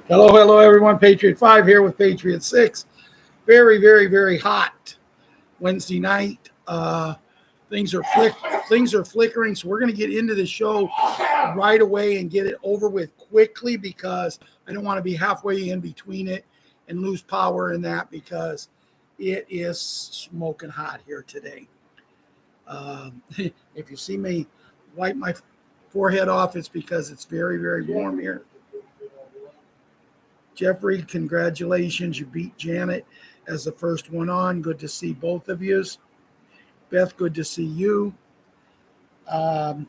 Hello, hello, everyone. Patriot 5 here with Patriot 6. Very, very, very hot Wednesday night. Things are flickering, so we're going to get into the show right away and get it over with quickly because I don't want to be halfway in between it and lose power in that because it is smoking hot here today. If you see me wipe my forehead off, it's because it's very, very warm here. Jeffrey, congratulations. You beat Janet as the first one on. Good to see both of yous. Beth, good to see you. I'm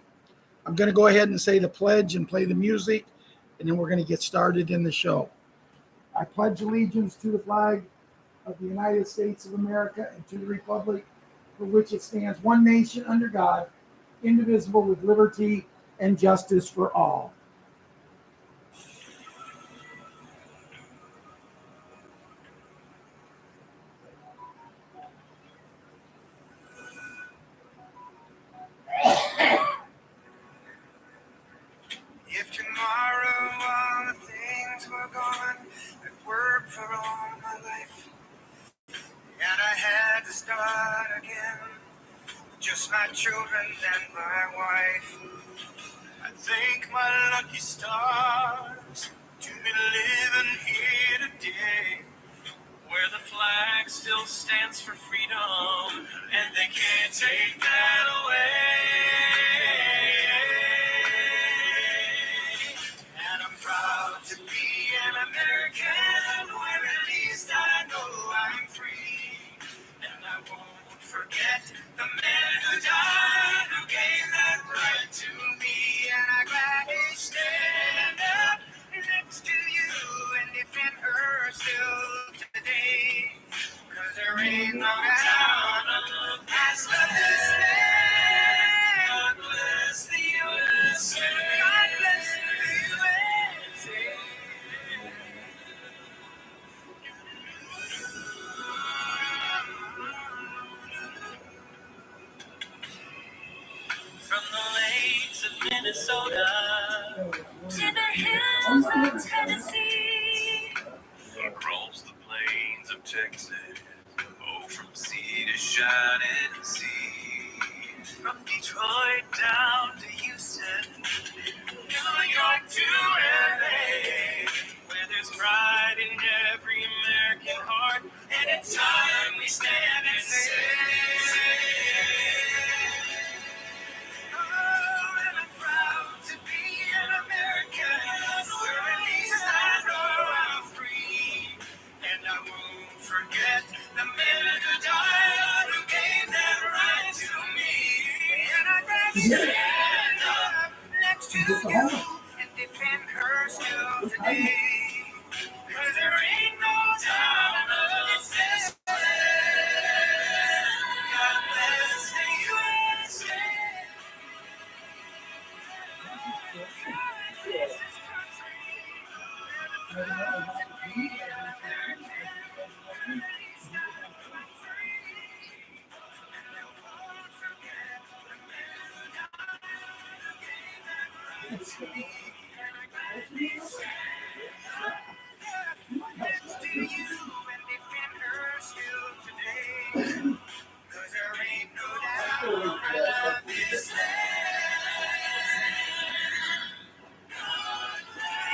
going to go ahead and say the pledge and play the music, and then we're going to get started in the show. I pledge allegiance to the flag of the United States of America and to the republic for which it stands, one nation under God, indivisible, with liberty and justice for all. If tomorrow all the things were gone, I'd work for all my life, and I had to start again, just my children and my wife. I thank my lucky stars to be living here today, where the flag still stands for freedom, and they can't take that away. And I'm proud to be an American, where at least I know I'm free. And I won't forget the men who died, who gave that right to me. And I gladly stand up next to you and defend her still today. 'Cause there ain't no doubt as love this land. God bless the USA. God bless the USA. From the lakes of Minnesota to the hills of Tennessee, across the plains of Texas, oh, from sea to shining sea, from Detroit down to Houston, New York to LA, where there's pride in every American heart, and it's time we stand and say, oh, and I'm proud to be an American, where at least I know I'm free, and I won't forget the men who died, who gave that right to me, and I can stand up next to you and defend her still today, 'cause there ain't no doubt of this. God bless the USA. Next to you and defend her still today. 'Cause there ain't no doubt I love this land. God bless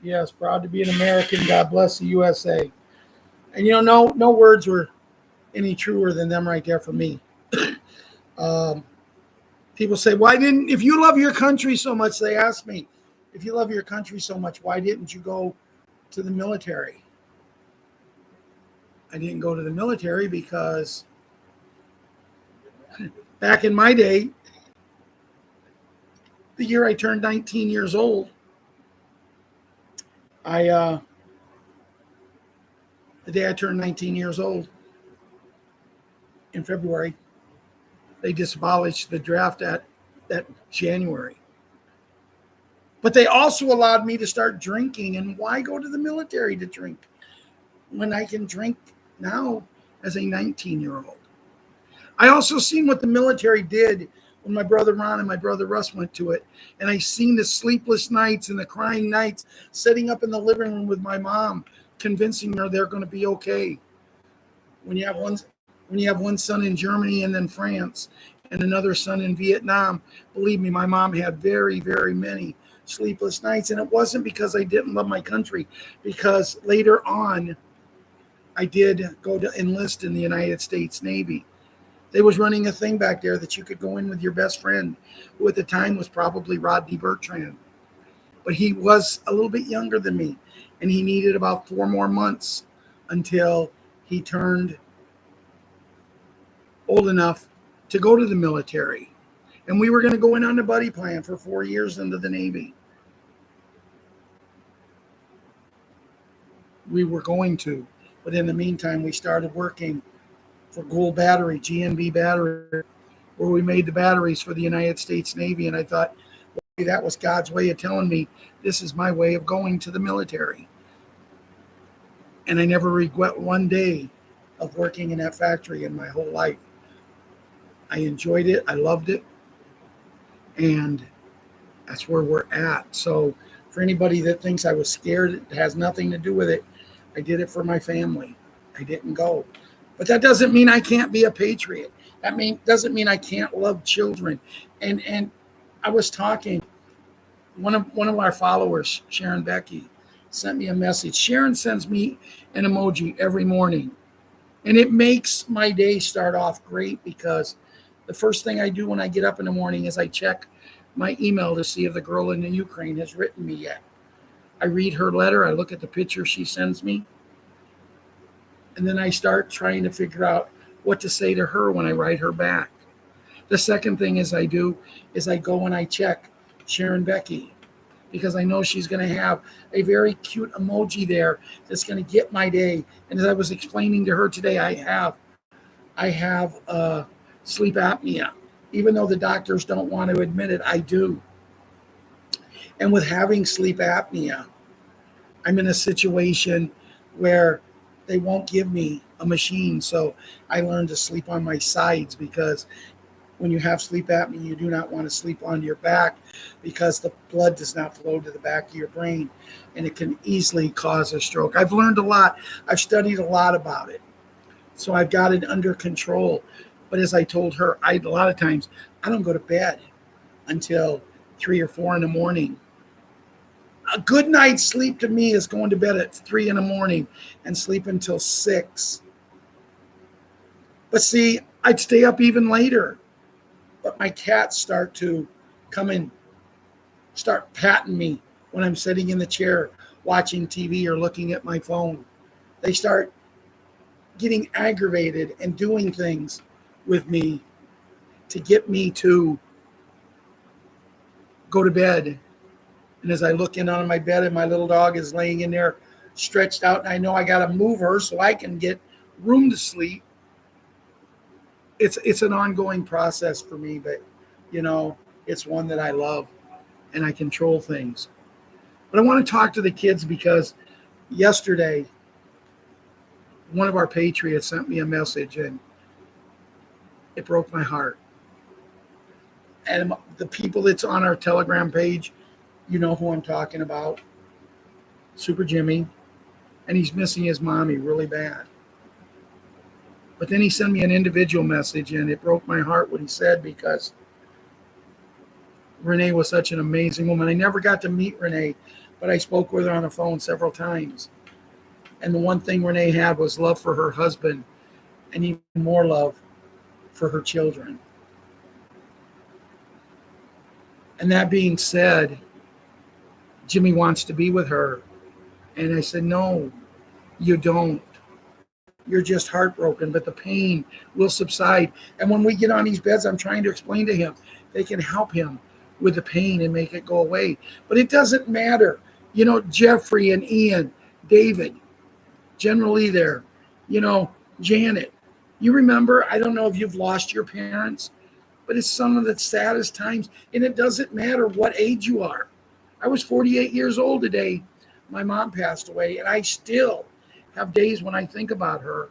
Yes, proud to be an American. God bless the USA. And no words were any truer than them right there for me. Um, People say, if you love your country so much, they ask me, if you love your country so much, why didn't you go to the military? I didn't go to the military because back in my day, the year I turned 19 years old, the day I turned 19 years old in February, they disabolished the draft at that January. But they also allowed me to start drinking. And why go to the military to drink when I can drink now as a 19-year-old? I also seen what the military did when my brother Ron and my brother Russ went to it. And I seen the sleepless nights and the crying nights sitting up in the living room with my mom, convincing her they're going to be okay. When you have one son in Germany and then France and another son in Vietnam, believe me, my mom had very, very many sleepless nights. And it wasn't because I didn't love my country, because later on, I did go to enlist in the United States Navy. They was running a thing back there that you could go in with your best friend, who at the time was probably Rodney Bertrand. But he was a little bit younger than me, and he needed about 4 more months until he turned old enough to go to the military. And we were going to go in on the buddy plan for 4 years into the Navy. We were going to. But in the meantime, we started working for Gould Battery, GMB Battery, where we made the batteries for the United States Navy. And I thought, well, that was God's way of telling me this is my way of going to the military. And I never regret one day of working in that factory in my whole life. I enjoyed it. I loved it. And that's where we're at. So for anybody that thinks I was scared, it has nothing to do with it. I did it for my family. I didn't go. But that doesn't mean I can't be a patriot. Doesn't mean I can't love children. And I was talking, one of our followers, Sharon Becky, sent me a message. Sharon sends me an emoji every morning. And it makes my day start off great, because the first thing I do when I get up in the morning is I check my email to see if the girl in the Ukraine has written me yet. I read her letter. I look at the picture she sends me. And then I start trying to figure out what to say to her when I write her back. The second thing I do is I go and I check Sharon Becky, because I know she's going to have a very cute emoji there that's going to get my day. And as I was explaining to her today, I have sleep apnea. Even though the doctors don't want to admit it, I do. And with having sleep apnea, I'm in a situation where they won't give me a machine. So I learned to sleep on my sides, because when you have sleep apnea, you do not want to sleep on your back, because the blood does not flow to the back of your brain, and it can easily cause a stroke. I've learned a lot. I've studied a lot about it. So I've got it under control. But as I told her, a lot of times I don't go to bed until 3 or 4 in the morning. A good night's sleep to me is going to bed at 3 in the morning and sleep until 6. But see, I'd stay up even later. But my cats start to come and start patting me when I'm sitting in the chair watching TV or looking at my phone. They start getting aggravated and doing things with me to get me to go to bed. And as I look in on my bed and my little dog is laying in there stretched out, and I know I got to move her so I can get room to sleep. It's an ongoing process for me, but it's one that I love, and I control things. But I want to talk to the kids, because yesterday one of our Patriots sent me a message, and it broke my heart. And the people that's on our Telegram page, you know who I'm talking about, Super Jimmy, and he's missing his mommy really bad. But then he sent me an individual message, and it broke my heart what he said, because Renee was such an amazing woman. I never got to meet Renee, but I spoke with her on the phone several times. And the one thing Renee had was love for her husband, and even more love for her children. And that being said, Jimmy wants to be with her. And I said, no, you don't. You're just heartbroken, but the pain will subside. And when we get on these beds, I'm trying to explain to him, they can help him with the pain and make it go away. But it doesn't matter. Jeffrey and Ian, David, General Lee there, Janet. You remember, I don't know if you've lost your parents, but it's some of the saddest times. And it doesn't matter what age you are. I was 48 years old today. My mom passed away, and I still have days when I think about her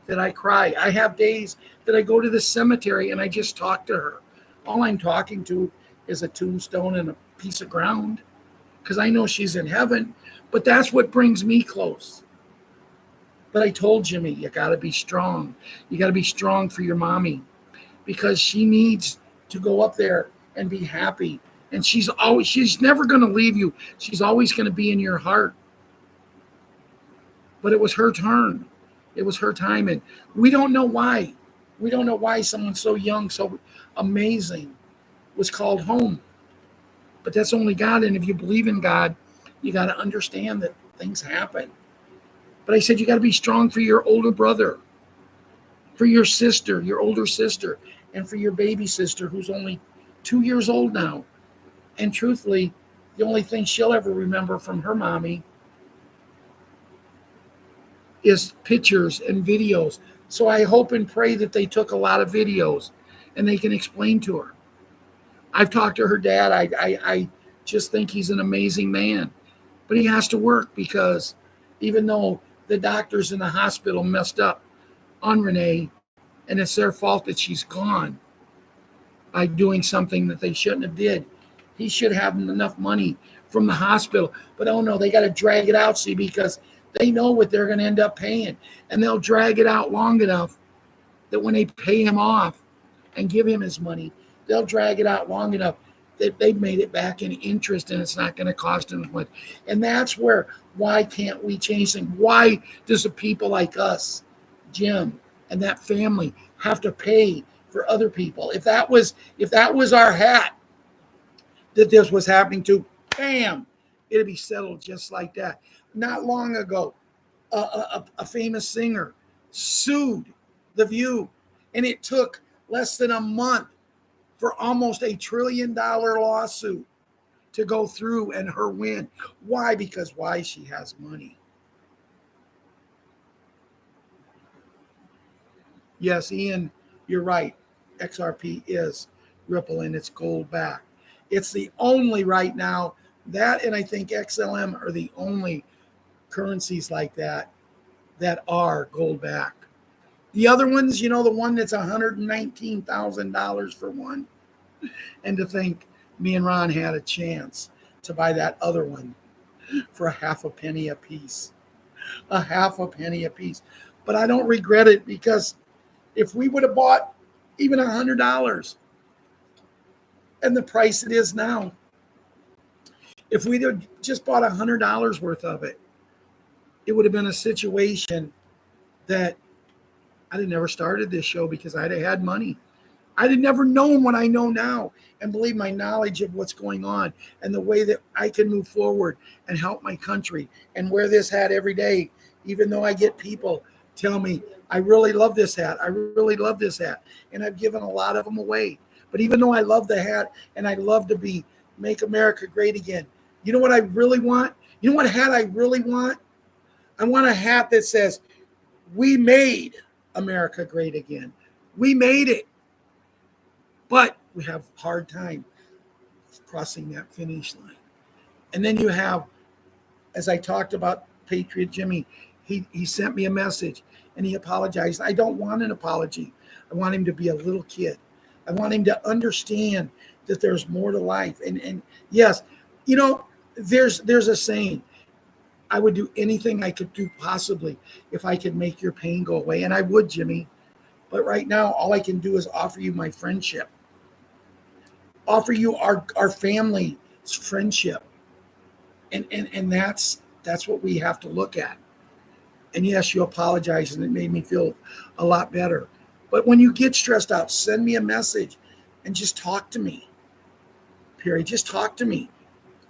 that I cry. I have days that I go to the cemetery and I just talk to her. All I'm talking to is a tombstone and a piece of ground because I know she's in heaven, but that's what brings me close. But I told Jimmy, you got to be strong. You got to be strong for your mommy because she needs to go up there and be happy. And she's never going to leave you. She's always going to be in your heart. But it was her turn. It was her time. And we don't know why. We don't know why someone so young, so amazing was called home. But that's only God. And if you believe in God, you got to understand that things happen. But I said, you got to be strong for your older brother, for your sister, your older sister, and for your baby sister who's only 2 years old now. And truthfully, the only thing she'll ever remember from her mommy is pictures and videos. So I hope and pray that they took a lot of videos and they can explain to her. I've talked to her dad. I just think he's an amazing man. But he has to work because even though the doctors in the hospital messed up on Renee, and it's their fault that she's gone by doing something that they shouldn't have did, he should have enough money from the hospital. But oh no, they got to drag it out, see, because they know what they're going to end up paying. And they'll drag it out long enough that when they pay him off and give him his money, they'll drag it out long enough that they've made it back in interest and it's not going to cost them much. And that's why can't we change things? Why does the people like us, Jim, and that family have to pay for other people? If that was our hat that this was happening to, bam, it'd be settled just like that. Not long ago, a famous singer sued The View, and it took less than a month for almost $1 trillion lawsuit to go through and her win. Why? Because she has money. Yes, Ian, you're right. XRP is rippling its gold back. It's the only right now, that and I think XLM are the only currencies like that are gold back. The other ones, the one that's $119,000 for one. And to think me and Ron had a chance to buy that other one for a half a penny a piece. A half a penny a piece. But I don't regret it because if we would have bought even $100 and the price it is now, if we'd have just bought $100 worth of it, it would have been a situation that I'd have never started this show because I'd have had money. I'd have never known what I know now and believe my knowledge of what's going on and the way that I can move forward and help my country and wear this hat every day, even though I get people tell me, I really love this hat. I really love this hat. And I've given a lot of them away. But even though I love the hat and I love to make America great again, you know what I really want? You know what hat I really want? I want a hat that says, we made America great again. We made it. But we have a hard time crossing that finish line. And then you have, as I talked about Patriot Jimmy, he sent me a message and he apologized. I don't want an apology. I want him to be a little kid. I want him to understand that there's more to life. And yes, there's a saying, I would do anything I could do possibly if I could make your pain go away. And I would, Jimmy. But right now, all I can do is offer you my friendship. Offer you our family's friendship. And that's what we have to look at. And yes, you apologize, and it made me feel a lot better. But when you get stressed out, send me a message and just talk to me. Period. Just talk to me.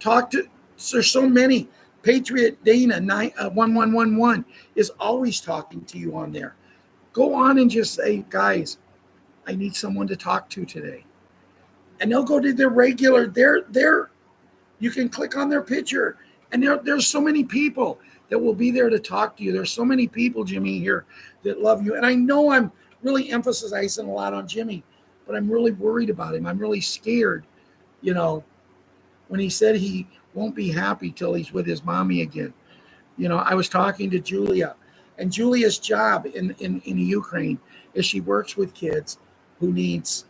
There's so many. Patriot Dana 1111 is always talking to you on there. Go on and just say, guys, I need someone to talk to today. And they'll go to their regular, you can click on their picture. And there's so many people that will be there to talk to you. There's so many people, Jimmy, here that love you. And I know I'm really emphasizing a lot on Jimmy, but I'm really worried about him. I'm really scared, when he said he won't be happy till he's with his mommy again. I was talking to Julia, and Julia's job in Ukraine is she works with kids who needs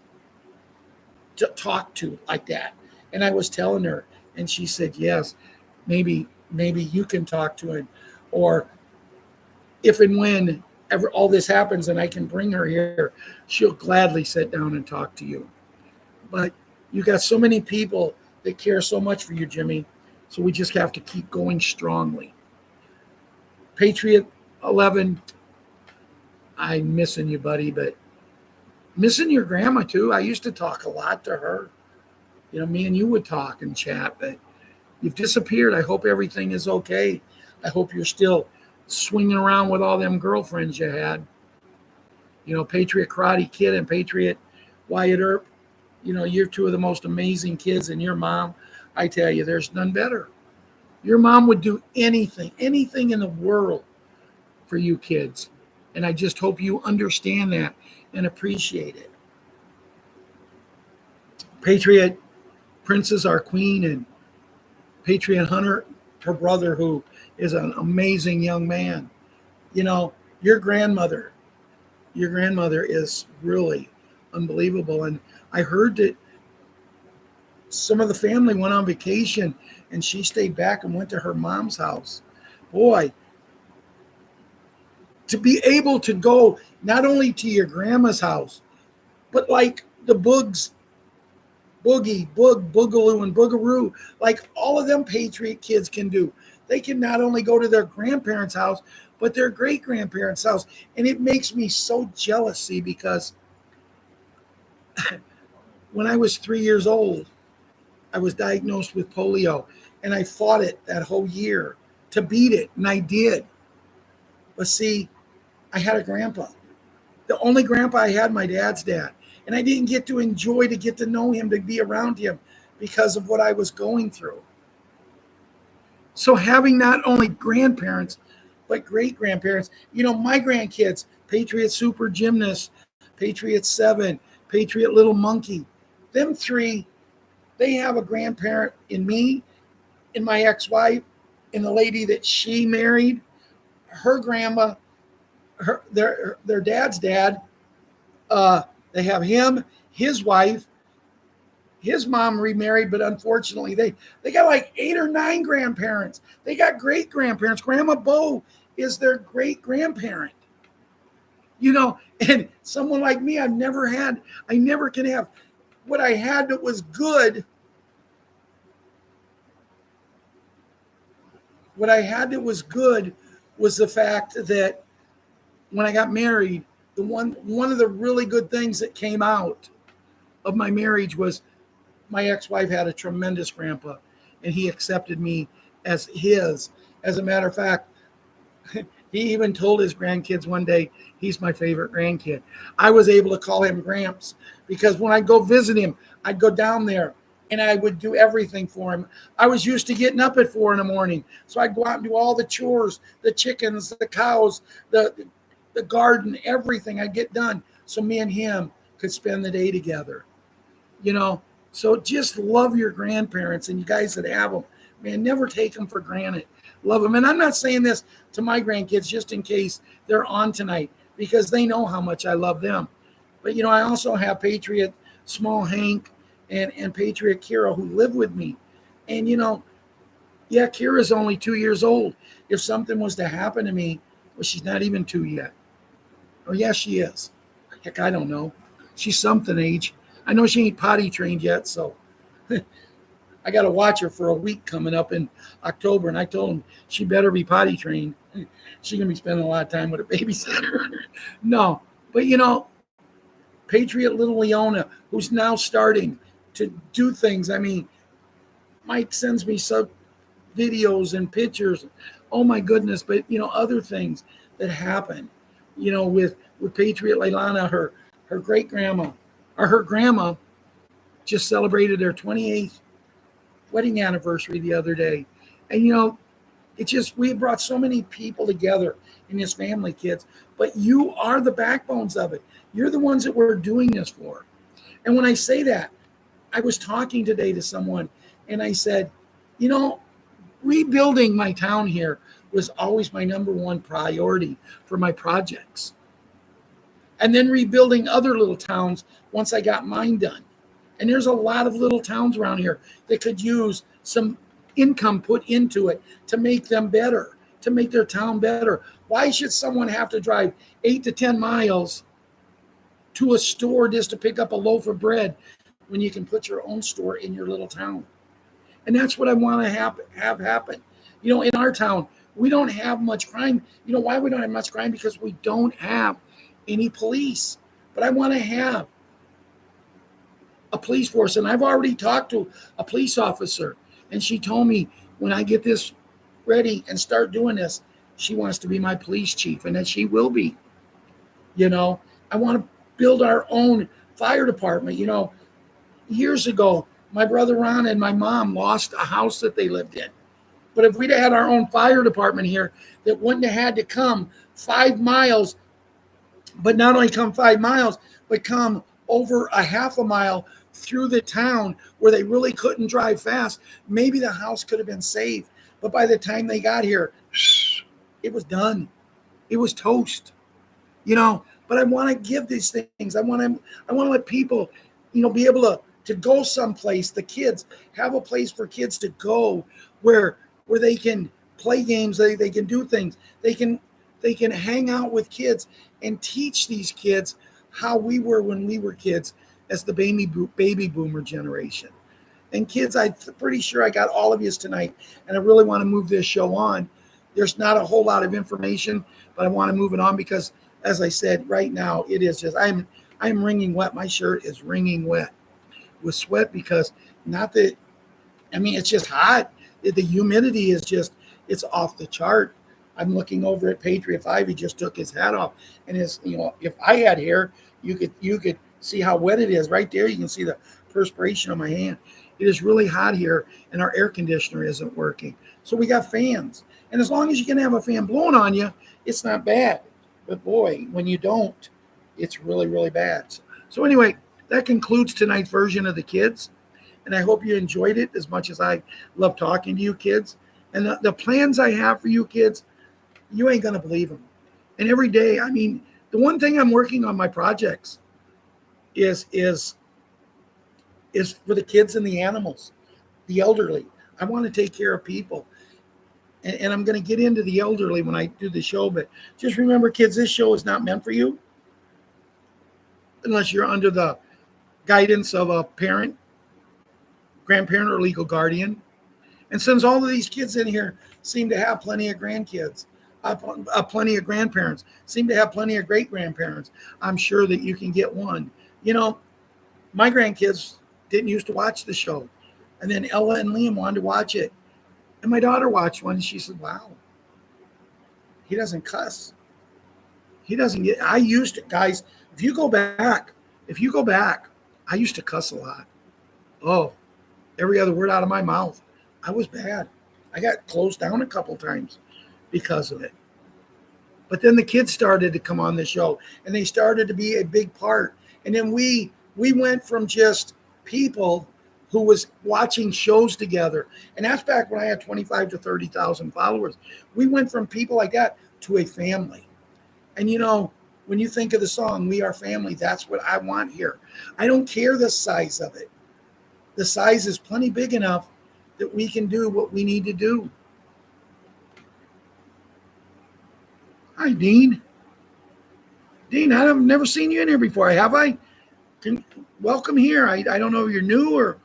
to talk to like that. And I was telling her, and she said, yes, maybe you can talk to him, or if and when ever all this happens and I can bring her here, she'll gladly sit down and talk to you. But you got so many people that care so much for you, Jimmy. So we just have to keep going strongly. Patriot 11, I'm missing you, buddy, but missing your grandma too. I used to talk a lot to her. Me and you would talk and chat, but you've disappeared. I hope everything is okay. I hope you're still swinging around with all them girlfriends you had. Patriot Karate Kid and Patriot Wyatt Earp. You're two of the most amazing kids, and your mom, I tell you, there's none better. Your mom would do anything in the world for you kids. And I just hope you understand that and appreciate it. Patriot Princess, our queen, and Patriot Hunter, her brother, who is an amazing young man. Your grandmother is really unbelievable. And I heard that some of the family went on vacation and she stayed back and went to her mom's house. Boy, to be able to go not only to your grandma's house, but like the Boogie, Boogaloo, and Boogaroo, like all of them Patriot kids can do. They can not only go to their grandparents' house, but their great-grandparents' house. And it makes me so jealous, see, because when I was 3 years old, I was diagnosed with polio, and I fought it that whole year to beat it, and I did. But see, I had a grandpa. The only grandpa I had, my dad's dad. And I didn't get to enjoy, to get to know him, to be around him because of what I was going through. So having not only grandparents, but great-grandparents, my grandkids, Patriot Super Gymnast, Patriot 7, Patriot Little Monkey, them three, they have a grandparent in me, in my ex-wife, in the lady that she married, her grandma, their dad's dad. They have him, his wife, his mom remarried, but unfortunately they got like 8 or 9 grandparents. They got great grandparents. Grandma Bo is their great grandparent. And someone like me, I never can have. What I had that was good, was the fact that when I got married, one of the really good things that came out of my marriage was my ex-wife had a tremendous grandpa, and he accepted me as his. As a matter of fact, he even told his grandkids one day, he's my favorite grandkid. I was able to call him Gramps because when I go visit him, I'd go down there and I would do everything for him. I was used to getting up at 4 a.m. So I'd go out and do all the chores, the chickens, the cows, the garden, everything I'd get done so me and him could spend the day together. So just love your grandparents, and you guys that have them, man, never take them for granted. Love them. And I'm not saying this to my grandkids just in case they're on tonight, because they know how much I love them. But, I also have Patriot Small Hank and Patriot Kira who live with me. And, Kira's only 2 years old. If something was to happen to me, well, she's not even 2 yet. Oh, yeah, she is. Heck, I don't know. She's something age. I know she ain't potty trained yet, so I got to watch her for a week coming up in October. And I told him she better be potty trained. She's going to be spending a lot of time with a babysitter. No, but Patriot Little Leona, who's now starting to do things. I mean, Mike sends me some videos and pictures. Oh my goodness. But, other things that happen, with Patriot Leilana, her great grandma, or her grandma just celebrated their 28th wedding anniversary the other day. And, we brought so many people together in this family, kids, but you are the backbones of it. You're the ones that we're doing this for. And when I say that, I was talking today to someone and I said, You know, rebuilding my town here was always my number one priority for my projects. And then rebuilding other little towns once I got mine done. And there's a lot of little towns around here that could use some income put into it to make them better, to make their town better. Why should someone have to drive 8 to 10 miles to a store just to pick up a loaf of bread when you can put your own store in your little town? And that's what I want to have happen. You know, in our town, we don't have much crime. You know why we don't have much crime? Because we don't have any police. But I want to have a police force. And I've already talked to a police officer, and she told me when I get this ready and start doing this, she wants to be my police chief, and that she will be. You know, I want to build our own fire department. You know, years ago, my brother Ron and my mom lost a house that they lived in. But if we'd had our own fire department here, that wouldn't have had to come 5 miles, but not only come 5 miles, but come over a half a mile through the town where they really couldn't drive fast, maybe the house could have been saved. But by the time they got here, it was done. It was toast. You know, but I want to give these things. I want to let people, you know, be able to go someplace. The kids have a place for kids to go where they can play games, they can do things. They can hang out with kids and teach these kids how we were when we were kids as the baby boomer generation. And kids, I'm pretty sure I got all of you tonight, and I really want to move this show on. There's not a whole lot of information, but I want to move it on because, as I said, right now it is just I'm wringing wet. My shirt is wringing wet with sweat because it's just hot. The humidity is just, it's off the chart. I'm looking over at Patriot 5. He just took his hat off, and if I had hair, you could see how wet it is right there. You can see the perspiration on my hand. It is really hot here, and our air conditioner isn't working. So we got fans, and as long as you can have a fan blowing on you, it's not bad. But boy, when you don't, it's really, really bad. So anyway, that concludes tonight's version of the kids, and I hope you enjoyed it as much as I love talking to you kids. And the plans I have for you kids, you ain't gonna believe them. And every day, I mean, the one thing I'm working on my projects is for the kids and the animals, the elderly. I want to take care of people. And I'm going to get into the elderly when I do the show. But just remember, kids, this show is not meant for you unless you're under the guidance of a parent, grandparent, or legal guardian. And since all of these kids in here seem to have plenty of grandkids, plenty of grandparents, seem to have plenty of great-grandparents, I'm sure that you can get one. You know, my grandkids didn't used to watch the show. And then Ella and Liam wanted to watch it. And my daughter watched one, and she said, wow, he doesn't cuss. He doesn't get, I used to, guys, if you go back, I used to cuss a lot. Oh, every other word out of my mouth. I was bad. I got closed down a couple times because of it. But then the kids started to come on the show, and they started to be a big part. And then we went from just people who was watching shows together. And that's back when I had 25 to 30,000 followers. We went from people like that to a family. And you know, when you think of the song, We Are Family, that's what I want here. I don't care the size of it. The size is plenty big enough that we can do what we need to do. Hi, Dean. Dean, I've never seen you in here before, have I? Welcome here. I don't know if you're new or...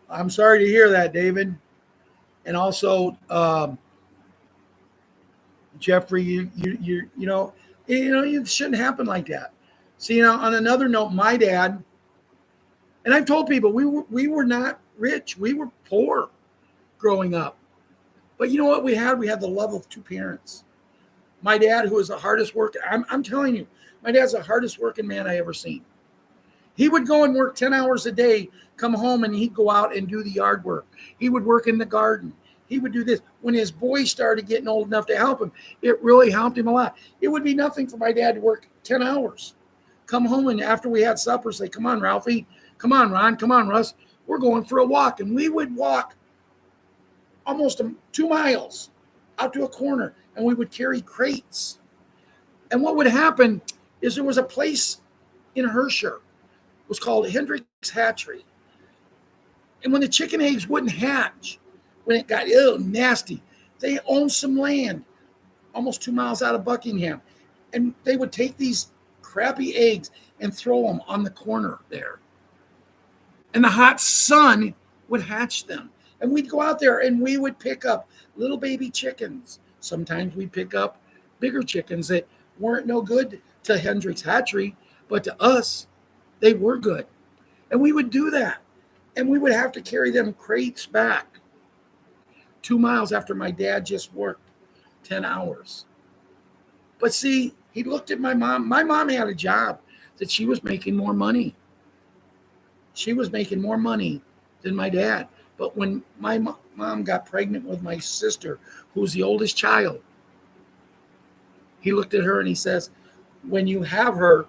I'm sorry to hear that, David. And also, Jeffrey, you know, it shouldn't happen like that. See, now on another note, my dad, and I've told people we were not rich, we were poor growing up. But you know what we had? We had the love of two parents. My dad, who was the hardest worker, I'm telling you, my dad's the hardest working man I ever seen. He would go and work 10 hours a day, come home, and he'd go out and do the yard work. He would work in the garden. He would do this. When his boys started getting old enough to help him, it really helped him a lot. It would be nothing for my dad to work 10 hours. Come home, and after we had supper, say, come on, Ralphie. Come on, Ron. Come on, Russ. We're going for a walk. And we would walk almost 2 miles out to a corner, and we would carry crates. And what would happen is there was a place in Herscher. It was called Hendrick's Hatchery. And when the chicken eggs wouldn't hatch, when it got nasty, they owned some land almost 2 miles out of Buckingham. And they would take these crappy eggs and throw them on the corner there. And the hot sun would hatch them. And we'd go out there and we would pick up little baby chickens. Sometimes we'd pick up bigger chickens that weren't no good to Hendrick's Hatchery, but to us, they were good. And we would do that. And we would have to carry them crates back 2 miles after my dad just worked 10 hours. But see, he looked at my mom. My mom had a job that she was making more money. She was making more money than my dad. But when my mom got pregnant with my sister, who was the oldest child, he looked at her and he says, when you have her,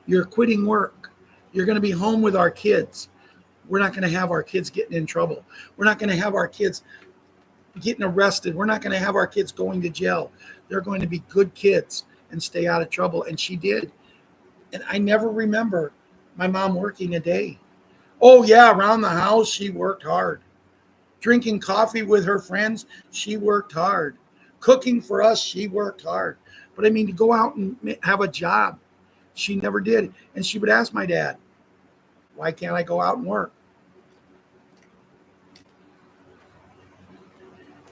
you're quitting work. You're going to be home with our kids. We're not going to have our kids getting in trouble. We're not going to have our kids getting arrested. We're not going to have our kids going to jail. They're going to be good kids and stay out of trouble. And she did. And I never remember my mom working a day. Oh, yeah, around the house, she worked hard. Drinking coffee with her friends, she worked hard. Cooking for us, she worked hard. But I mean, to go out and have a job, she never did. And she would ask my dad, why can't I go out and work?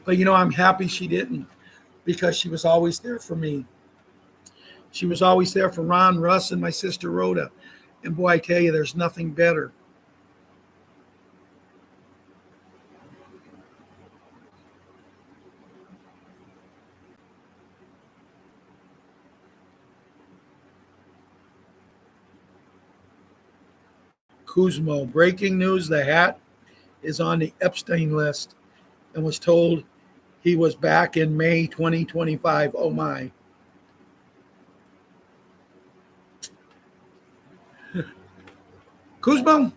But, you know, I'm happy she didn't, because she was always there for me. She was always there for Ron, Russ, and my sister Rhoda. And boy, I tell you, there's nothing better. Kuzmo, breaking news, the hat is on the Epstein list and was told he was back in May 2025. Oh my. Kuzmo,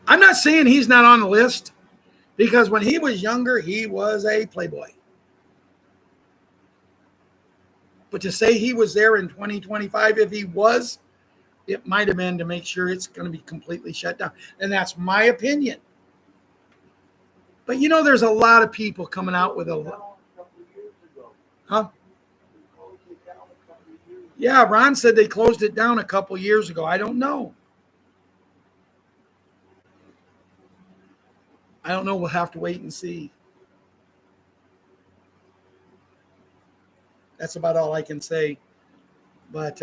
I'm not saying he's not on the list, because when he was younger, he was a playboy. But to say he was there in 2025, if he was, it might have been to make sure it's going to be completely shut down. And that's my opinion. But, you know, there's a lot of people coming out with a... Huh? Yeah, Ron said they closed it down a couple years ago. I don't know. I don't know. We'll have to wait and see. That's about all I can say. But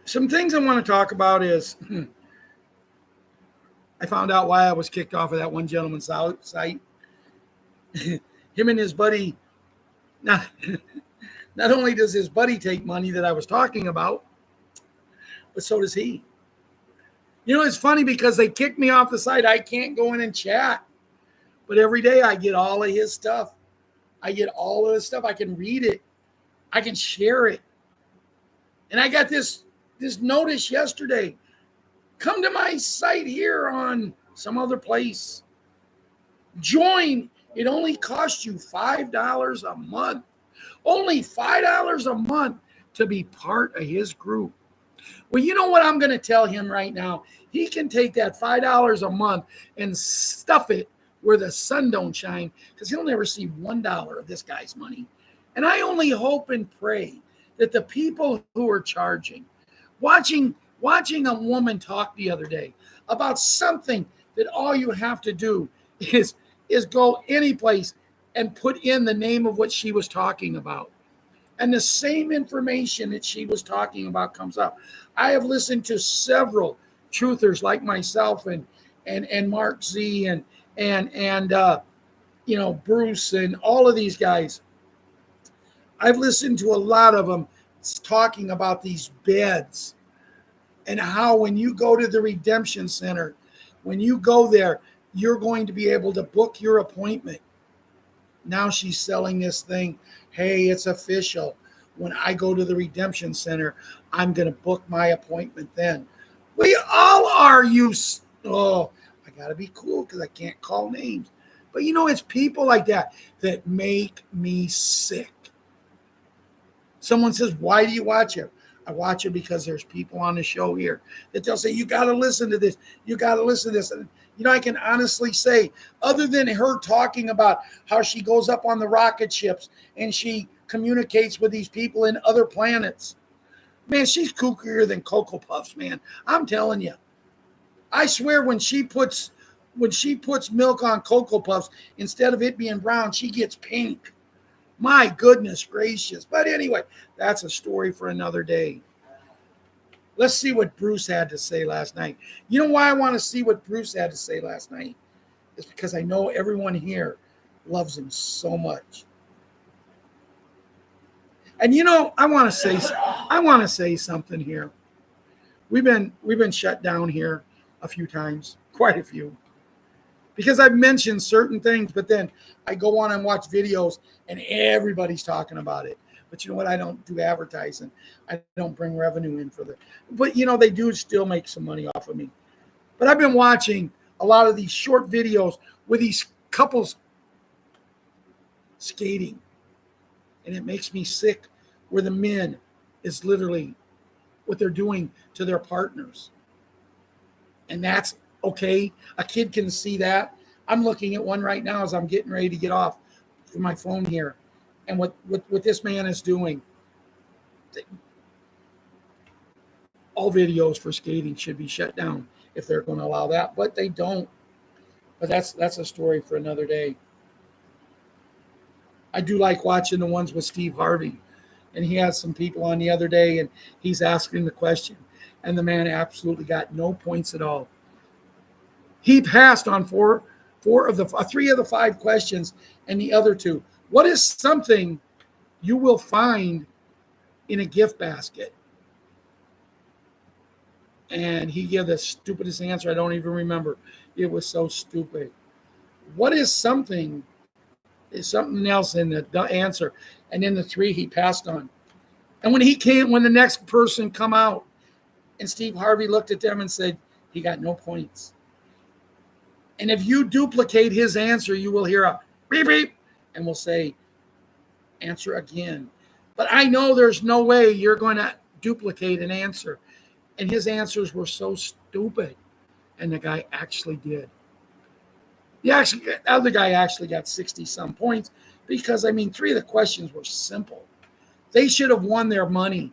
some things I want to talk about is I found out why I was kicked off of that one gentleman's site. Him and his buddy, not only does his buddy take money that I was talking about, but so does he. You know, it's funny because they kicked me off the site. I can't go in and chat. But every day I get all of his stuff. I get all of his stuff. I can read it. I can share it. And I got this notice yesterday. Come to my site here on some other place. Join. It only costs you $5 a month. Only $5 a month to be part of his group. Well, you know what I'm going to tell him right now? He can take that $5 a month and stuff it where the sun don't shine, because he'll never see $1 of this guy's money. And I only hope and pray that the people who are charging, watching a woman talk the other day about something that all you have to do is go any place and put in the name of what she was talking about. And the same information that she was talking about comes up. I have listened to several truthers like myself and Mark Z and you know, Bruce and all of these guys. I've listened to a lot of them talking about these beds and how when you go to the Redemption Center, when you go there, you're going to be able to book your appointment. Now she's selling this thing. Hey, it's official. When I go to the Redemption Center, I'm going to book my appointment then. We all are used. Oh, I got to be cool because I can't call names. But it's people like that that make me sick. Someone says, why do you watch it? I watch it because there's people on the show here that they'll say, you got to listen to this. You got to listen to this. And, I can honestly say, other than her talking about how she goes up on the rocket ships and she communicates with these people in other planets, man, she's kookier than Cocoa Puffs, man. I'm telling you. I swear when she puts milk on Cocoa Puffs, instead of it being brown, she gets pink. My goodness gracious. But anyway, that's a story for another day. Let's see what Bruce had to say last night. You know why I want to see what Bruce had to say last night? It's because I know everyone here loves him so much. And I want to say something here. We've been shut down here a few times, quite a few. Because I've mentioned certain things, but then I go on and watch videos and everybody's talking about it. But you know what? I don't do advertising. I don't bring revenue in for that. But, they do still make some money off of me. But I've been watching a lot of these short videos with these couples skating. And it makes me sick where the men is literally what they're doing to their partners. And that's okay. A kid can see that. I'm looking at one right now as I'm getting ready to get off from my phone here. And what this man is doing, all videos for skating should be shut down if they're going to allow that, but they don't. But that's a story for another day. I do like watching the ones with Steve Harvey, and he had some people on the other day, and he's asking the question, and the man absolutely got no points at all. He passed on three of the five questions, and the other two. What is something you will find in a gift basket? And he gave the stupidest answer. I don't even remember. It was so stupid. What is something? Is something else in the answer? And then the three he passed on. And when the next person come out, and Steve Harvey looked at them and said, he got no points. And if you duplicate his answer, you will hear a beep, beep, and we'll say, answer again. But I know there's no way you're going to duplicate an answer. And his answers were so stupid. And the guy actually did. The other guy actually got 60-some points because, three of the questions were simple. They should have won their money,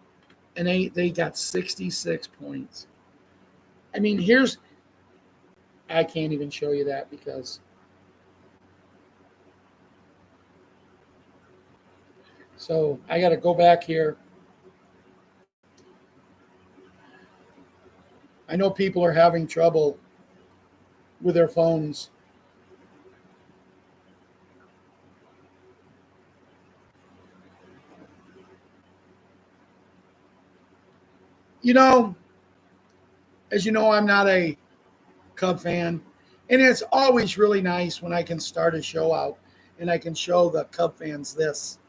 and they got 66 points. I can't even show you that because so I got to go back here. I know people are having trouble with their phones. As you know, I'm not a Cub fan, and it's always really nice when I can start a show out and I can show the Cub fans this.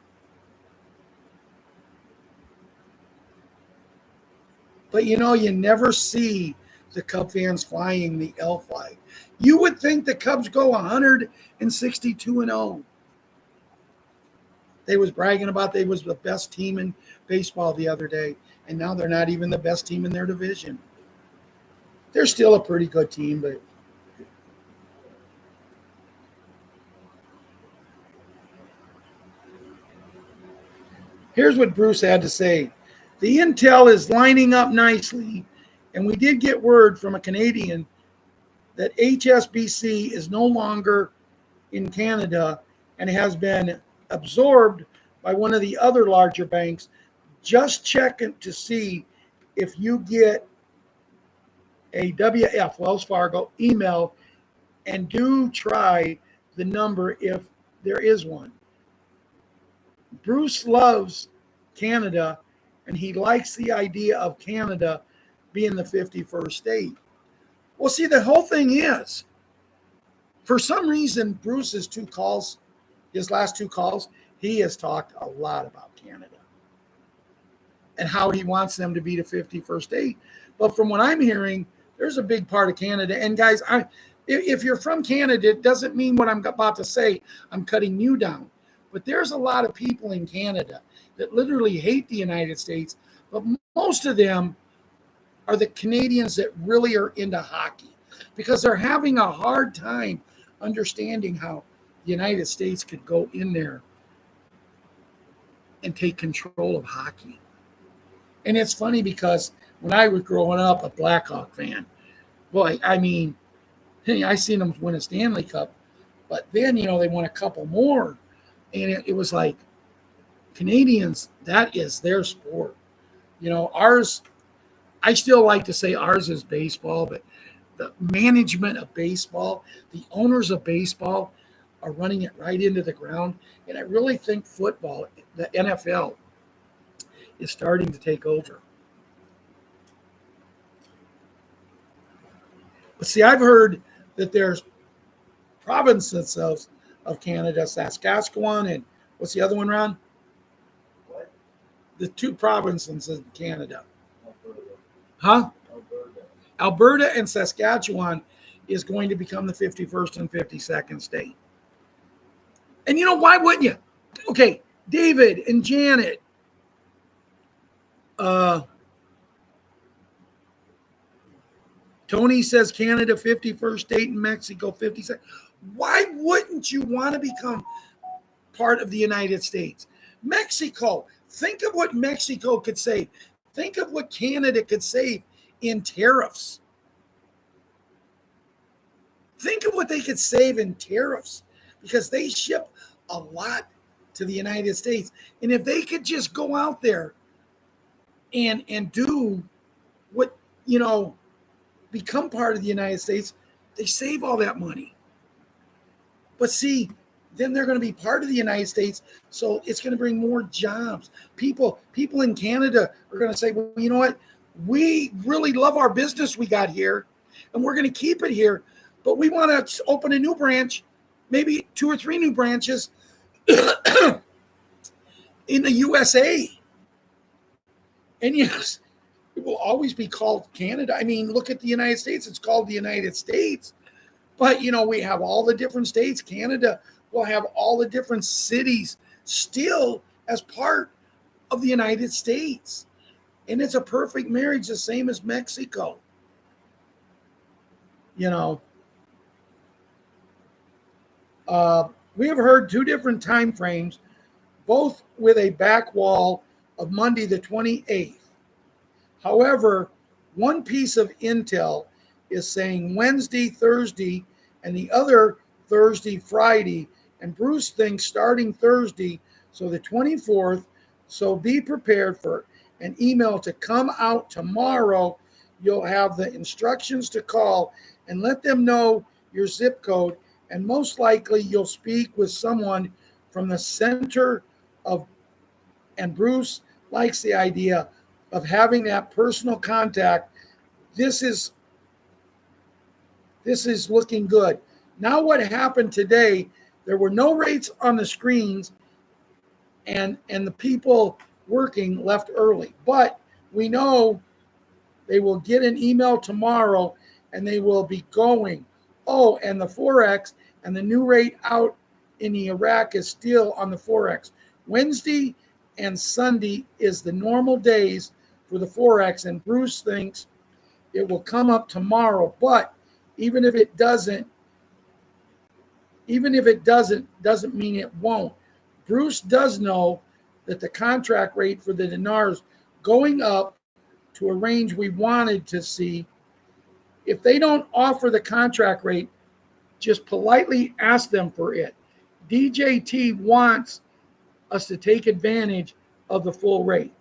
But you never see the Cub fans flying the L flag. You would think the Cubs go 162-0. They was bragging about they was the best team in baseball the other day, and now they're not even the best team in their division. They're still a pretty good team, but here's what Bruce had to say. The intel is lining up nicely, and we did get word from a Canadian that HSBC is no longer in Canada and has been absorbed by one of the other larger banks. Just check to see if you get a WF, Wells Fargo, email, and do try the number if there is one. Bruce loves Canada, and he likes the idea of Canada being the 51st state. Well, see, the whole thing is, for some reason, Bruce's his last two calls, he has talked a lot about Canada and how he wants them to be the 51st state. But from what I'm hearing, there's a big part of Canada. And guys, if you're from Canada, it doesn't mean what I'm about to say, I'm cutting you down. But there's a lot of people in Canada that literally hate the United States. But most of them are the Canadians that really are into hockey, because they're having a hard time understanding how the United States could go in there and take control of hockey. And it's funny because when I was growing up a Blackhawk fan, boy, I mean, hey, I seen them win a Stanley Cup, but then, they won a couple more. And it was like, Canadians, that is their sport. Ours, I still like to say ours is baseball, but the management of baseball, the owners of baseball are running it right into the ground. And I really think football, the NFL, is starting to take over. But see, I've heard that there's provinces of Canada, Saskatchewan, and what's the other one, Ron? What? The two provinces in Canada. Alberta. Huh? Alberta. Alberta and Saskatchewan is going to become the 51st and 52nd state. And why wouldn't you? Okay, David and Janet. Tony says Canada 51st state and Mexico 52nd. Why wouldn't you want to become part of the United States? Mexico, think of what Mexico could save. Think of what Canada could save in tariffs. Think of what they could save in tariffs, because they ship a lot to the United States. And if they could just go out there and do what, become part of the United States, they save all that money. But see, then they're going to be part of the United States, so it's going to bring more jobs. People in Canada are going to say, well, you know what? We really love our business we got here, and we're going to keep it here, but we want to open a new branch, maybe 2 or 3 new branches in the USA. And yes, it will always be called Canada. I mean, look at the United States. It's called the United States. But, we have all the different states. Canada will have all the different cities still as part of the United States. And it's a perfect marriage, the same as Mexico. We have heard 2 different time frames, both with a back wall of Monday the 28th. However, one piece of intel is saying Wednesday, Thursday, and the other Thursday, Friday. And Bruce thinks starting Thursday, so the 24th. So be prepared for an email to come out tomorrow. You'll have the instructions to call and let them know your zip code. And most likely you'll speak with someone from the center of, and Bruce likes the idea of having that personal contact. This is looking good. Now what happened today, there were no rates on the screens, and the people working left early. But we know they will get an email tomorrow and they will be going. Oh, and the Forex and the new rate out in the Iraq is still on the Forex. Wednesday and Sunday is the normal days for the Forex, and Bruce thinks it will come up tomorrow. But even if it doesn't mean it won't. Bruce does know that the contract rate for the dinar is going up to a range we wanted to see. If they don't offer the contract rate, just politely ask them for it. DJT wants us to take advantage of the full rate.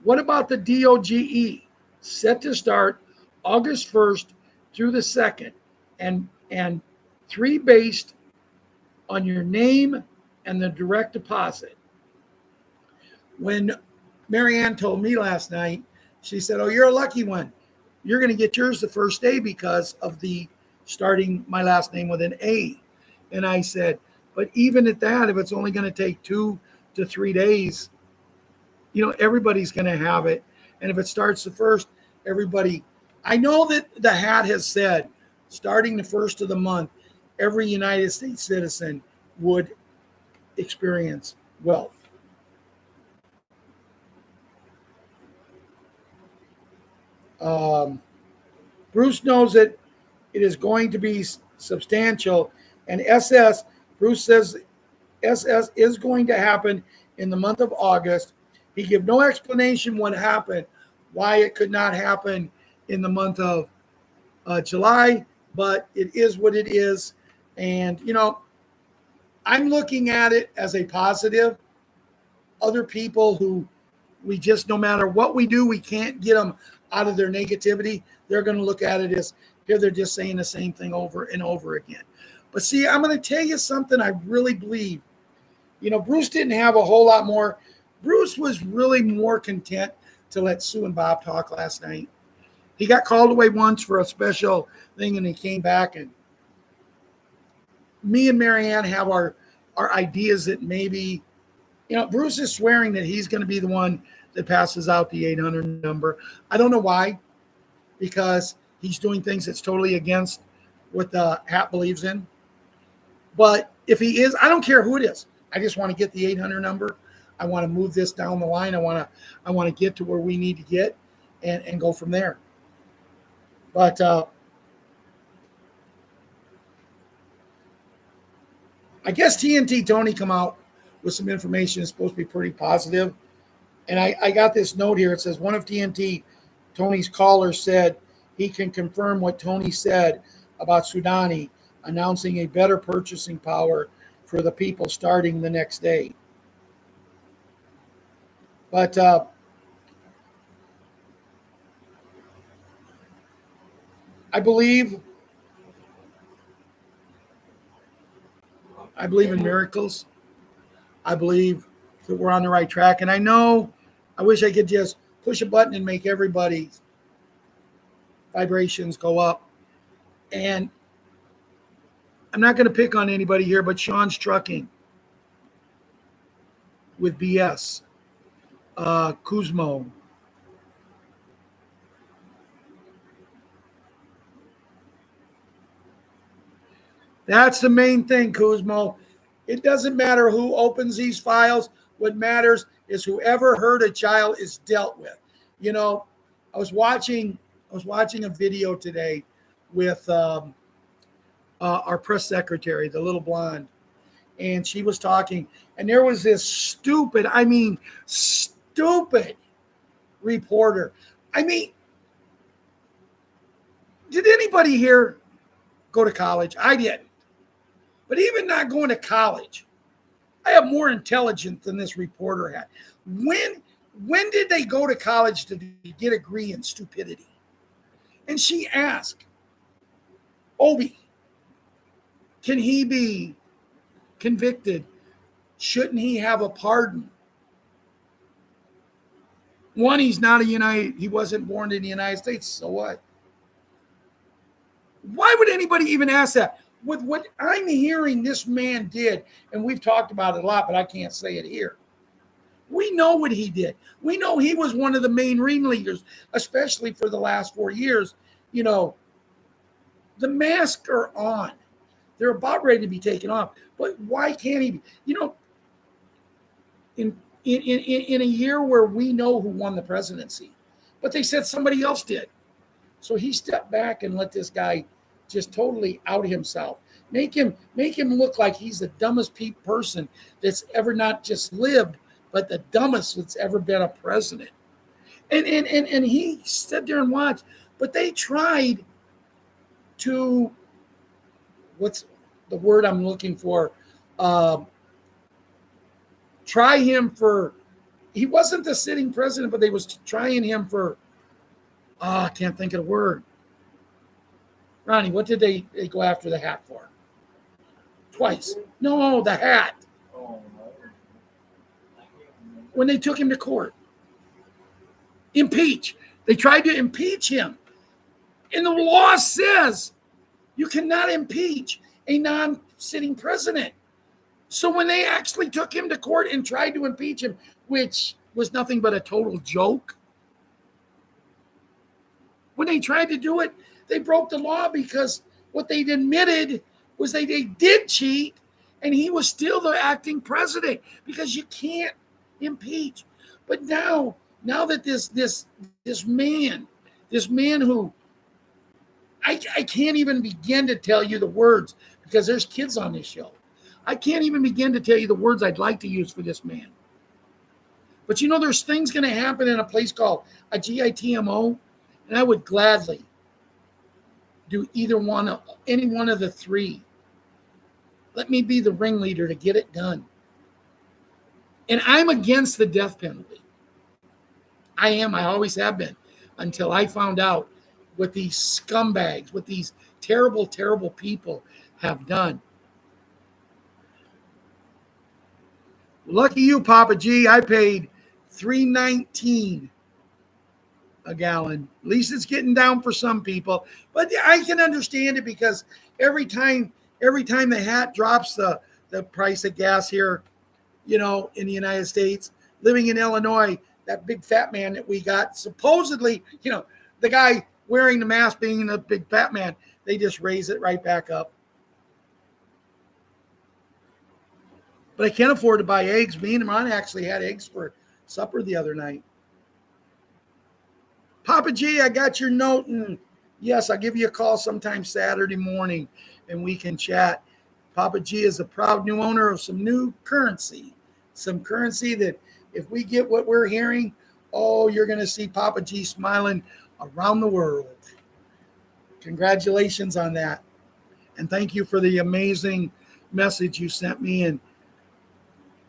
What about the DOGE? Set to start August 1st through the 2nd, and 3 based on your name and the direct deposit. When Marianne told me last night She said, "Oh, you're a lucky one. You're going to get yours the first day because of the starting my last name with an A." And I said, "But even at that, if it's only going to take 2 to 3 days, everybody's going to have it. And if it starts the first, everybody." I know that the hat has said starting the first of the month, every United States citizen would experience wealth. Bruce knows that it is going to be substantial, and Bruce says SS is going to happen in the month of August. He gave no explanation what happened, why it could not happen in the month of July, but it is what it is. And, I'm looking at it as a positive. Other people who we just, no matter what we do, we can't get them out of their negativity. They're going to look at it as, here they're just saying the same thing over and over again. But see, I'm going to tell you something I really believe. Bruce didn't have a whole lot more. Bruce was really more content to let Sue and Bob talk last night. He got called away once for a special thing, and he came back. And me and Marianne have our ideas that maybe, Bruce is swearing that he's going to be the one that passes out the 800 number. I don't know why, because he's doing things that's totally against what the hat believes in. But if he is, I don't care who it is. I just want to get the 800 number. I want to move this down the line. I want to get to where we need to get and go from there. But I guess TNT Tony come out with some information. It's supposed to be pretty positive. And I got this note here. It says one of TNT Tony's callers said he can confirm what Tony said about Sudani announcing a better purchasing power for the people starting the next day. But I believe in miracles. I believe that we're on the right track. And I wish I could just push a button and make everybody's vibrations go up. And I'm not going to pick on anybody here, but Sean's trucking with BS, Kuzmo. That's the main thing, Kuzmo. It doesn't matter who opens these files. What matters is whoever hurt a child is dealt with. I was watching a video today with our press secretary, the little blonde, and she was talking, and there was this stupid reporter. Did anybody here go to college? I didn't. But even not going to college, I have more intelligence than this reporter had. When did they go to college to get a degree in stupidity? And she asked, Obi, can he be convicted? Shouldn't he have a pardon? One, he wasn't born in the United States, so what? Why would anybody even ask that? With what I'm hearing this man did, and we've talked about it a lot, but I can't say it here. We know what he did. We know he was one of the main ringleaders, especially for the last 4 years. The masks are on. They're about ready to be taken off. But why can't he be? In a year where we know who won the presidency, but they said somebody else did. So he stepped back and let this guy just totally out himself. Make him look like he's the dumbest person that's ever not just lived, but the dumbest that's ever been a president. And he sat there and watched. But they tried to, what's the word I'm looking for? Try him for, he wasn't the sitting president, but they was trying him for, I can't think of the word. Ronnie, what did they go after the hat for? Twice. No, the hat. When they took him to court. Impeach. They tried to impeach him. And the law says you cannot impeach a non-sitting president. So when they actually took him to court and tried to impeach him, which was nothing but a total joke, when they tried to do it, they broke the law because what they admitted was they did cheat, and he was still the acting president because you can't impeach. But now that this man who I can't even begin to tell you the words because there's kids on this show. I can't even begin to tell you the words I'd like to use for this man. But there's things going to happen in a place called a GITMO, and I would gladly do any one of the three. Let me be the ringleader to get it done. And I'm against the death penalty. I am. I always have been until I found out what these scumbags, what these terrible, terrible people have done. Lucky you, Papa G. I paid $3.19 a gallon. At least it's getting down for some people. But I can understand it because every time the hat drops the price of gas here, in the United States, living in Illinois, that big fat man that we got, supposedly, the guy wearing the mask being a big fat man, they just raise it right back up. But I can't afford to buy eggs. Me and Ron actually had eggs for supper the other night. Papa G, I got your note, and yes, I'll give you a call sometime Saturday morning, and we can chat. Papa G is a proud new owner of some new currency. Some currency that if we get what we're hearing, you're going to see Papa G smiling around the world. Congratulations on that. And thank you for the amazing message you sent me. And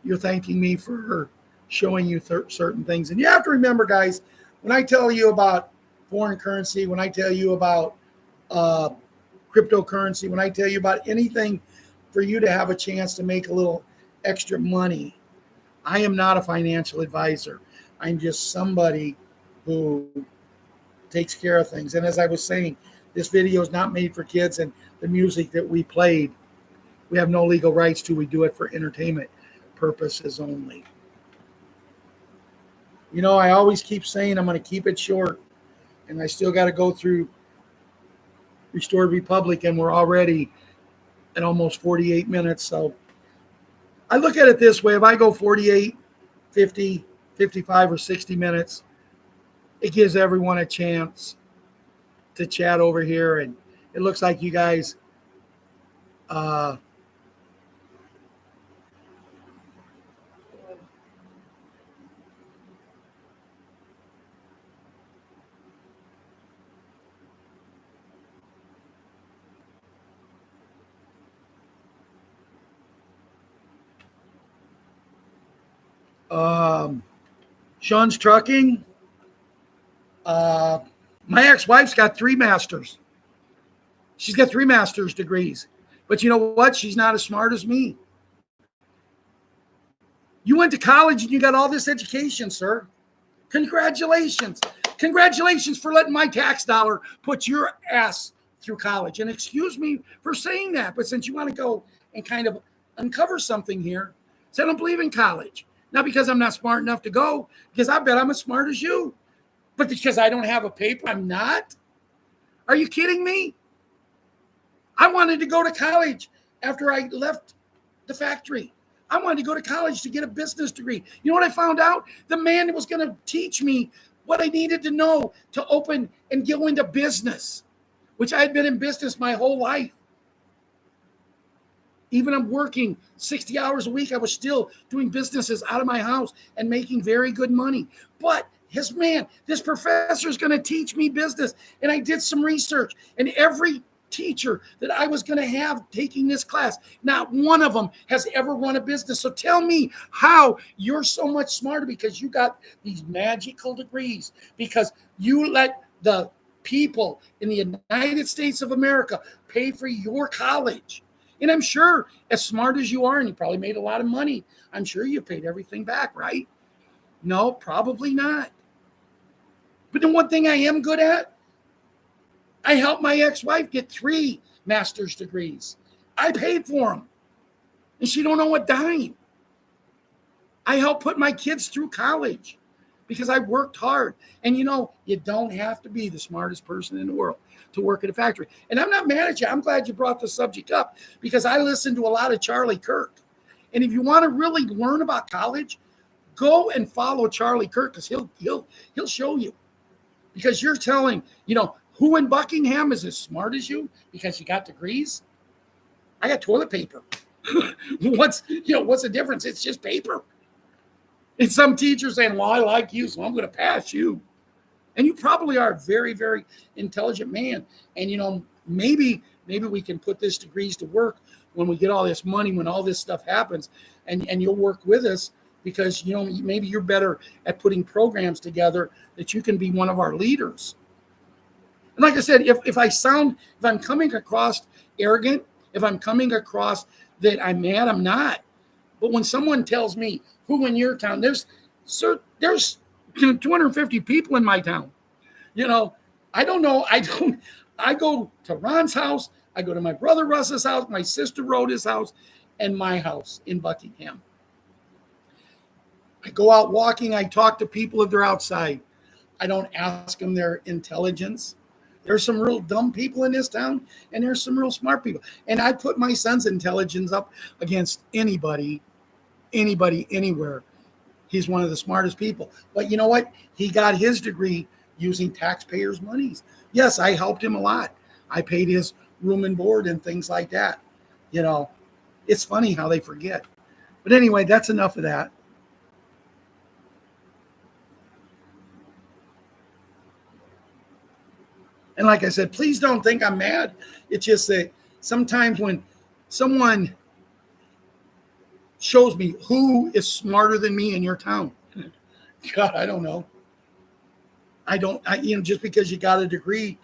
you're thanking me for showing you certain things. And you have to remember, guys, when I tell you about foreign currency, when I tell you about cryptocurrency, when I tell you about anything for you to have a chance to make a little extra money, I am not a financial advisor. I'm just somebody who takes care of things. And as I was saying, this video is not made for kids, and the music that we played, we have no legal rights to. We do it for entertainment purposes only. I always keep saying I'm going to keep it short, and I still got to go through Restored Republic, and we're already at almost 48 minutes. So I look at it this way. If I go 48, 50, 55, or 60 minutes, it gives everyone a chance to chat over here. And it looks like you guys Sean's Trucking. My ex-wife's got 3 masters. She's got 3 master's degrees. But you know what? She's not as smart as me. You went to college and you got all this education, sir. Congratulations. Congratulations for letting my tax dollar put your ass through college. And excuse me for saying that, but since you want to go and kind of uncover something here, so I don't believe in college. Not because I'm not smart enough to go, because I bet I'm as smart as you. But because I don't have a paper, I'm not? Are you kidding me? I wanted to go to college after I left the factory. I wanted to go to college to get a business degree. You know what I found out? The man that was going to teach me what I needed to know to open and go into business, which I had been in business my whole life. Even I'm working 60 hours a week, I was still doing businesses out of my house and making very good money. But this professor is going to teach me business. And I did some research, and every teacher that I was going to have taking this class, not one of them has ever run a business. So tell me how you're so much smarter because you got these magical degrees, because you let the people in the United States of America pay for your college. And I'm sure, as smart as you are, and you probably made a lot of money, I'm sure you paid everything back, right? No, probably not. But the one thing I am good at, I helped my ex-wife get 3 master's degrees. I paid for them. And she don't know a dime. I helped put my kids through college because I worked hard. And you don't have to be the smartest person in the world to work at a factory. And I'm not mad at you. I'm glad you brought the subject up because I listened to a lot of Charlie Kirk. And if you want to really learn about college, go and follow Charlie Kirk because he'll show you. Because you're telling, who in Buckingham is as smart as you because you got degrees? I got toilet paper. What's the difference? It's just paper. And some teachers saying, well, I like you, so I'm going to pass you. And you probably are a very, very intelligent man. And, maybe we can put this degrees to work when we get all this money, when all this stuff happens, and you'll work with us because, maybe you're better at putting programs together that you can be one of our leaders. And like I said, if I'm coming across arrogant, if I'm coming across that I'm mad, I'm not. But when someone tells me who in your town, there's 250 people in my town. I don't know. I go to Ron's house. I go to my brother Russ's house, my sister Rhoda's house, and my house in Buckingham. I go out walking. I talk to people if they're outside. I don't ask them their intelligence. There's some real dumb people in this town, and there's some real smart people. And I put my son's intelligence up against anybody, anywhere. He's one of the smartest people. But you know what? He got his degree using taxpayers' monies. Yes, I helped him a lot. I paid his room and board and things like that. It's funny how they forget. But anyway, that's enough of that. And like I said, please don't think I'm mad. It's just that sometimes when someone shows me who is smarter than me in your town, God, I don't know. Just because you got a degree,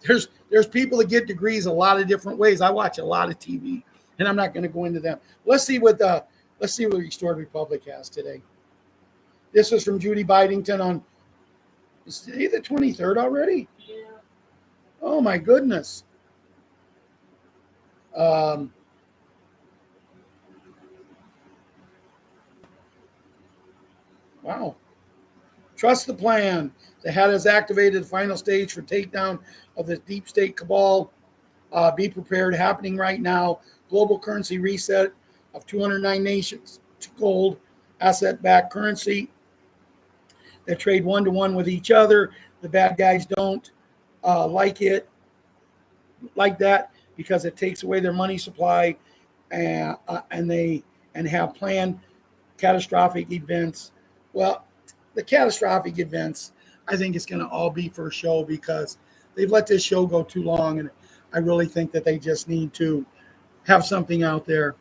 there's people that get degrees a lot of different ways. I watch a lot of TV, and I'm not going to go into them. Let's see what Restored Republic has today. This is from Judy Bidington is today the 23rd already? Yeah. Oh my goodness. Wow. Trust the plan. The Hat has activated the final stage for takedown of the deep state cabal. Be prepared. Happening right now. Global currency reset of 209 nations to gold, asset-backed currency. They trade 1-to-1 with each other. The bad guys don't like that because it takes away their money supply, and have planned catastrophic events. Well, the catastrophic events, I think it's going to all be for a show because they've let this show go too long, and I really think that they just need to have something out there.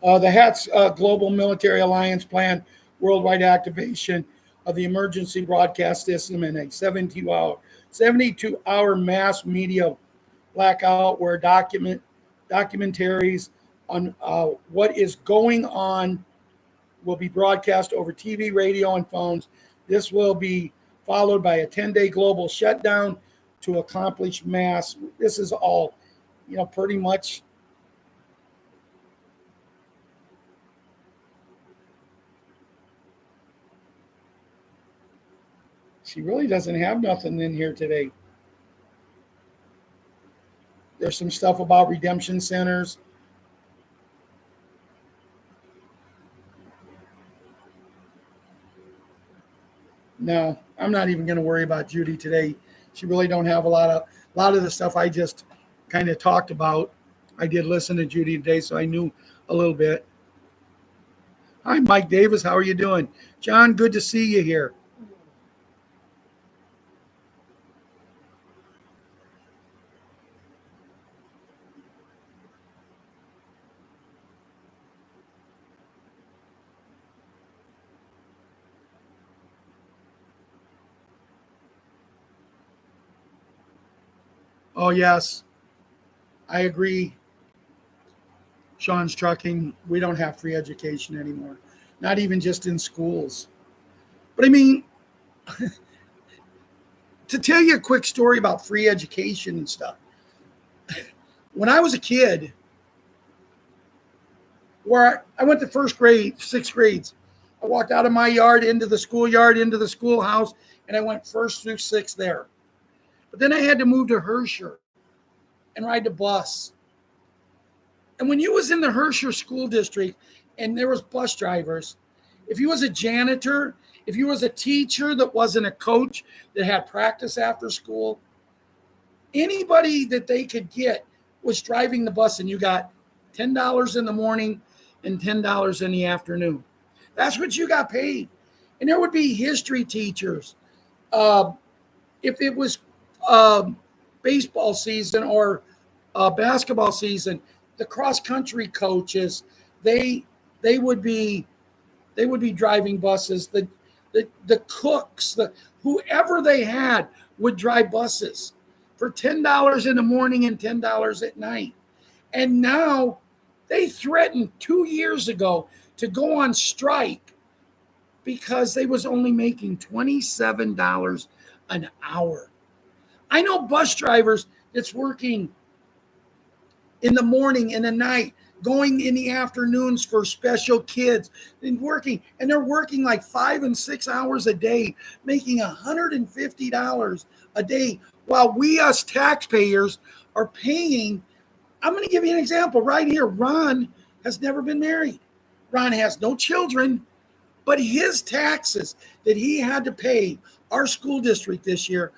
The HAT's Global Military Alliance plan worldwide activation of the emergency broadcast system in a 72-hour mass media blackout where documentaries on what is going on will be broadcast over TV, radio, and phones. This will be followed by a 10-day global shutdown to accomplish mass. This is all, pretty much. She really doesn't have nothing in here today. There's some stuff about redemption centers. No, I'm not even going to worry about Judy today. She really don't have a lot of the stuff I just kind of talked about. I did listen to Judy today, so I knew a little bit. Hi, Mike Davis. How are you doing? John, good to see you here. Oh, yes, I agree. Sean's Trucking, we don't have free education anymore, not even just in schools. But I mean, to tell you a quick story about free education and stuff, when I was a kid, where I went to first grade, sixth grades, I walked out of my yard into the schoolyard, into the schoolhouse, and I went first through sixth there. But then I had to move to Herscher and ride the bus. And when you was in the Herscher school district and there was bus drivers, if you was a janitor, if you was a teacher that wasn't a coach that had practice after school, anybody that they could get was driving the bus, and you got $10 in the morning and $10 in the afternoon. That's what you got paid. And there would be history teachers. If it was baseball season or basketball season, the cross country coaches, they would be driving buses. The cooks, whoever they had would drive buses for $10 in the morning and $10 at night. And now they threatened 2 years ago to go on strike because they was only making $27 an hour. I know bus drivers that's working in the morning and the night, going in the afternoons for special kids, and they're working like 5 and 6 hours a day, making $150 a day, while we as taxpayers are paying. I'm going to give you an example right here. Ron has never been married. Ron has no children, but his taxes that he had to pay our school district this year,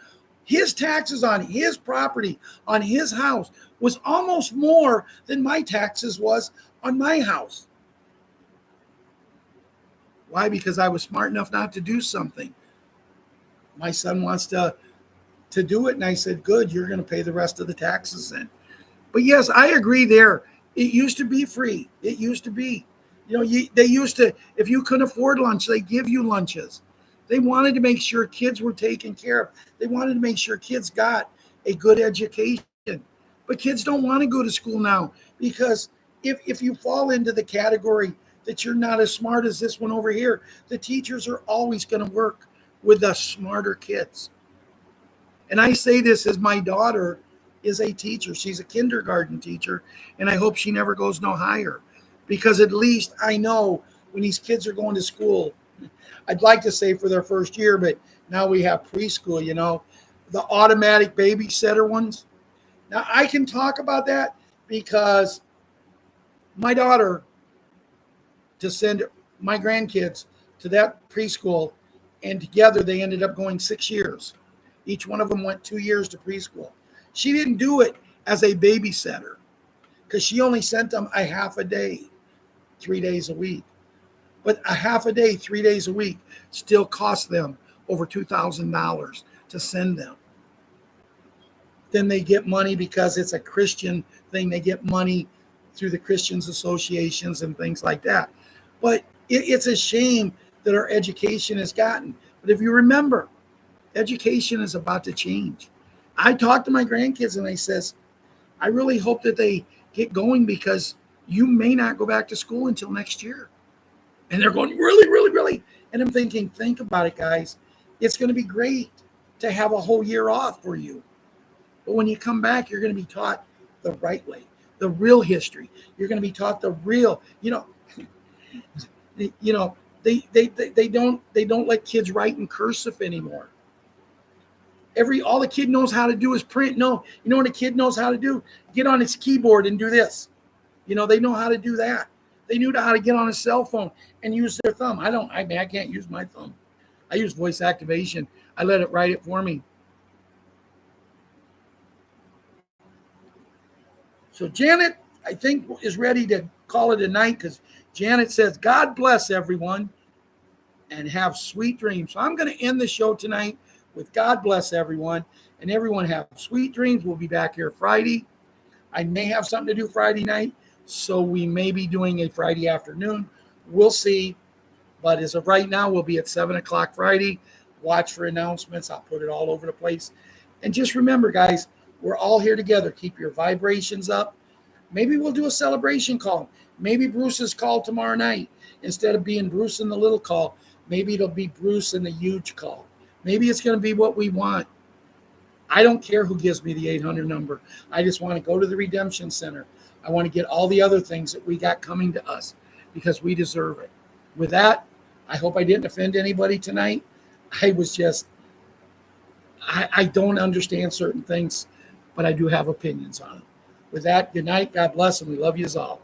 his taxes on his property, on his house, was almost more than my taxes was on my house. Why? Because I was smart enough not to do something. My son wants to do it, and I said, good, you're going to pay the rest of the taxes then. But yes, I agree there. It used to be free. It used to be. They used to, if you couldn't afford lunch, they give you lunches. They wanted to make sure kids were taken care of. They wanted to make sure kids got a good education. But kids don't want to go to school now, because if you fall into the category that you're not as smart as this one over here, the teachers are always going to work with the smarter kids. And I say this as my daughter is a teacher. She's a kindergarten teacher, and I hope she never goes no higher, because at least I know when these kids are going to school, I'd like to say for their first year, but now we have preschool, the automatic babysitter ones. Now I can talk about that because my daughter, to send my grandkids to that preschool, and together they ended up going 6 years. Each one of them went 2 years to preschool. She didn't do it as a babysitter because she only sent them a half a day, 3 days a week. But a half a day, 3 days a week still cost them over $2,000 to send them. Then they get money because it's a Christian thing. They get money through the Christians associations and things like that. But it's a shame that our education has gotten. But if you remember, education is about to change. I talked to my grandkids and I says, I really hope that they get going, because you may not go back to school until next year. And they're going, really, really, really? And I'm thinking, think about it, guys. It's going to be great to have a whole year off for you. But when you come back, you're going to be taught the right way, the real history. You're going to be taught the real, they don't let kids write in cursive anymore. All the kid knows how to do is print. No, you know what a kid knows how to do? Get on his keyboard and do this. They know how to do that. They knew how to get on a cell phone and use their thumb. I can't use my thumb. I use voice activation. I let it write it for me. So Janet, I think, is ready to call it a night, because Janet says, God bless everyone and have sweet dreams. So I'm going to end the show tonight with God bless everyone, and everyone have sweet dreams. We'll be back here Friday. I may have something to do Friday night, so we may be doing a Friday afternoon. We'll see. But as of right now, we'll be at 7 o'clock Friday. Watch for announcements. I'll put it all over the place. And just remember, guys, We're all here together. Keep your vibrations up. Maybe we'll do a celebration call. Maybe Bruce's call tomorrow night. Instead of being Bruce in the little call, maybe it'll be Bruce in the huge call. Maybe it's going to be what we want. I don't care who gives me the 800 number. I just want to go to the Redemption Center. I want to get all the other things that we got coming to us because we deserve it. With that, I hope I didn't offend anybody tonight. I was just, I don't understand certain things, but I do have opinions on it. With that, good night. God bless, and we love you all.